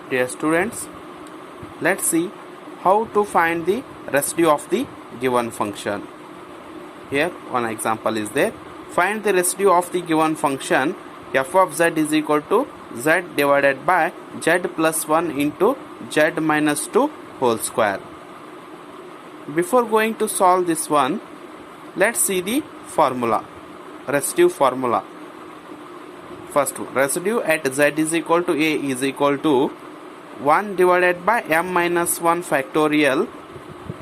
Dear students, let's see how to find the residue of the given function. Here one example is there. Find the residue of the given function f of z is equal to z divided by z plus 1 into z minus 2 whole square. Before going to solve this one, let's see the formula, residue formula. First, residue at z is equal to a is equal to 1 divided by m minus 1 factorial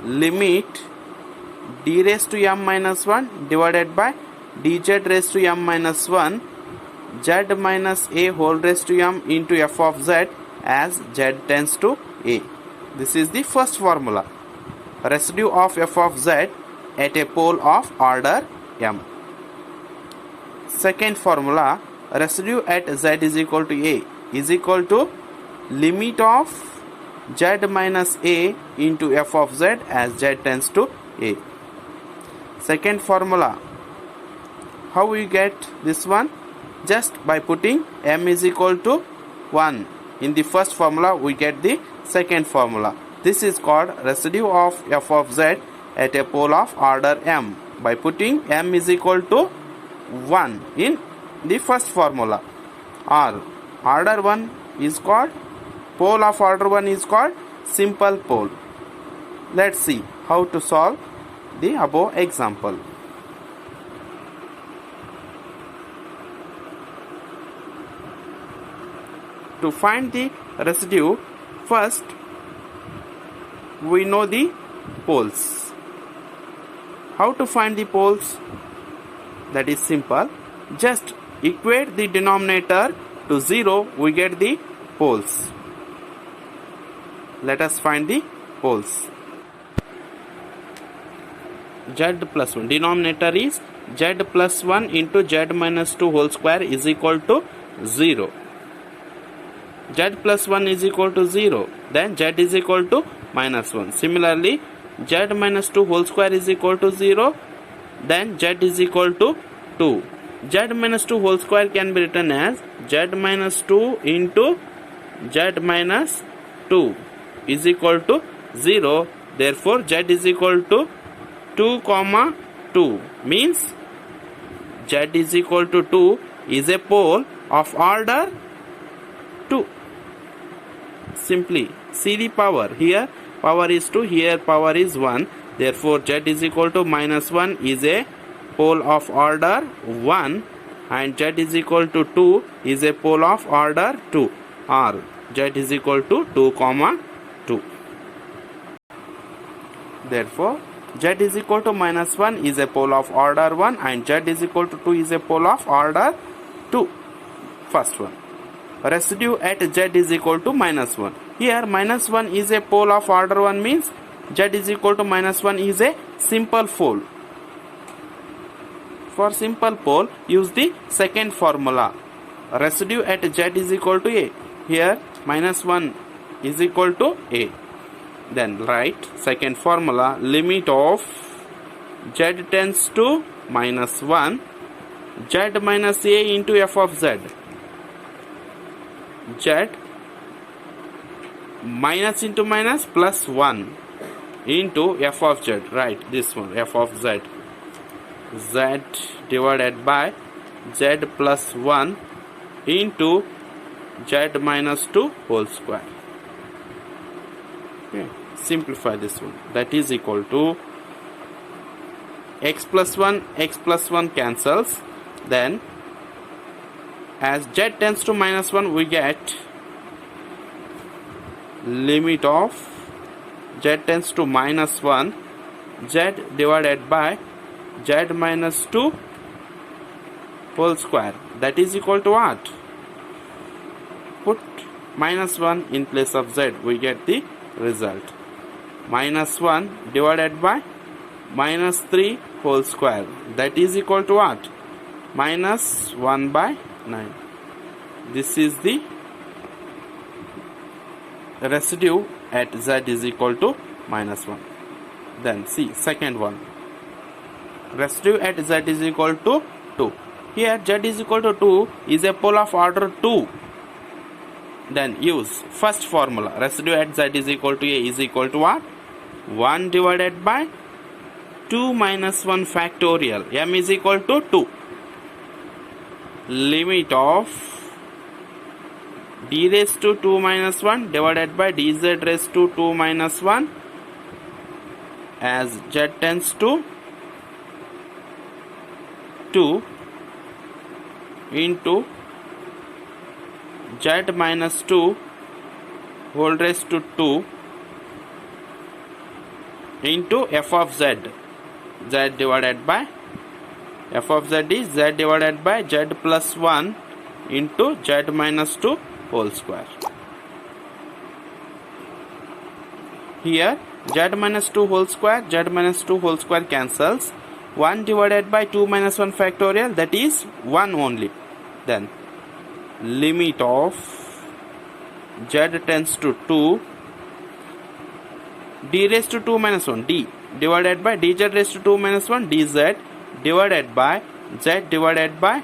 limit d raised to m minus 1 divided by dz raised to m minus 1 z minus a whole raised to m into f of z as z tends to a. This is the first formula. Residue of f of z at a pole of order m. Second formula, residue at z is equal to a is equal to limit of z minus a into f of z as z tends to a. Second formula, how we get this one? Just by putting m is equal to 1 in the first formula, we get the second formula. This is called residue of f of z at a pole of order m by putting m is equal to 1 in the first formula, or order 1 is called, pole of order 1 is called simple pole. Let's see how to solve the above example. To find the residue, first we know the poles. How to find the poles? That is simple. Just equate the denominator to 0, we get the poles. Let us find the poles. Z plus 1. Denominator is z plus 1 into z minus 2 whole square is equal to 0. Z plus 1 is equal to 0. Then z is equal to minus 1. Similarly, z minus 2 whole square is equal to 0. Then z is equal to 2. Z minus 2 whole square can be written as z minus 2 into z minus 2 is equal to 0. Therefore, z is equal to 2 comma 2 means z is equal to 2 is a pole of order 2. Simply see the power. Here power is 2, here power is 1. Therefore, z is equal to minus 1 is a pole of order 1 and z is equal to 2 is a pole of order 2, or z is equal to 2 comma 2. Therefore, z is equal to minus 1 is a pole of order 1 and z is equal to 2 is a pole of order 2. First one. Residue at z is equal to minus 1. Here minus 1 is a pole of order 1 means z is equal to minus 1 is a simple pole. For simple pole, use the second formula. Residue at z is equal to a. Here minus 1 is equal to a. Then write second formula, limit of z tends to minus 1 z minus a into f of z. Z minus into minus plus 1 into f of z. Right, this one, f of z. Z divided by z plus 1 into z minus 2 whole square. Okay. Simplify this one. That is equal to x plus 1 cancels. Then as z tends to minus 1, we get limit of z tends to minus 1 z divided by z minus 2 whole square. That is equal to what? Put minus 1 in place of z, we get the result. Minus 1 divided by minus 3 whole square. That is equal to what? Minus 1 by 9. This is the residue at z is equal to minus 1. Then see second one. Residue at z is equal to 2. Here z is equal to 2 is a pole of order 2. Then use first formula. Residue at z is equal to a is equal to what? 1 divided by 2 minus 1 factorial. M is equal to 2. Limit of d raised to 2 minus 1 divided by dz raised to 2 minus 1 as z tends to 2 into z minus 2 whole raised to 2 into f of z. Z divided by f of z is z divided by z plus 1 into z minus 2 whole square. Here z minus 2 whole square, z minus 2 whole square cancels. 1 divided by 2 minus 1 factorial, that is 1 only. Then limit of z tends to 2 d raised to 2 minus 1 d divided by dz raised to 2 minus 1 dz divided by z divided by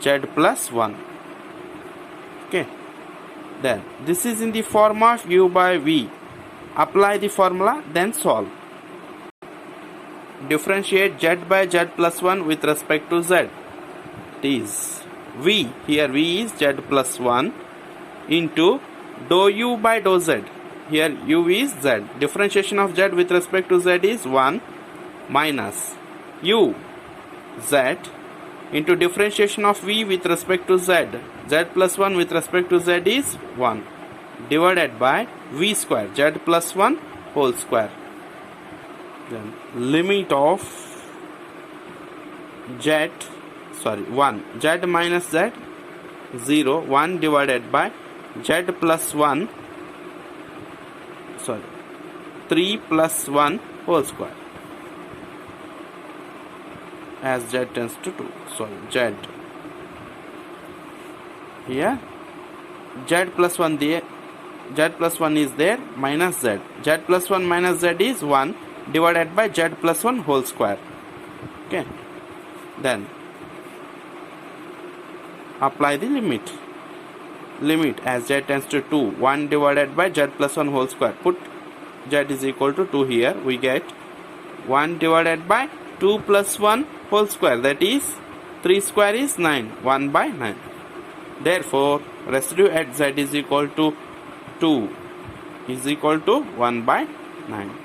z plus 1. Okay. Then this is in the form of u by v. Apply the formula, then solve. Differentiate z by z plus 1 with respect to z. It is v. Here v is z plus 1 into dou u by dou z. Here u is z. Differentiation of z with respect to z is 1 minus u z into differentiation of v with respect to z. Z plus 1 with respect to z is 1 divided by v square, z plus 1 whole square. Then limit of 1 z minus z 0 1 divided by z plus 1 3 plus 1 whole square as z tends to 2. Z here z plus 1 there, z plus 1 is there, minus z. Z plus 1 minus z is 1 divided by z plus 1 whole square. Okay. Then apply the limit. Limit as z tends to 2, 1 divided by z plus 1 whole square. Put z is equal to 2 here. We get 1 divided by 2 plus 1 whole square, that is 3 square is 9, 1 by 9. Therefore residue at z is equal to 2 is equal to 1 by 9.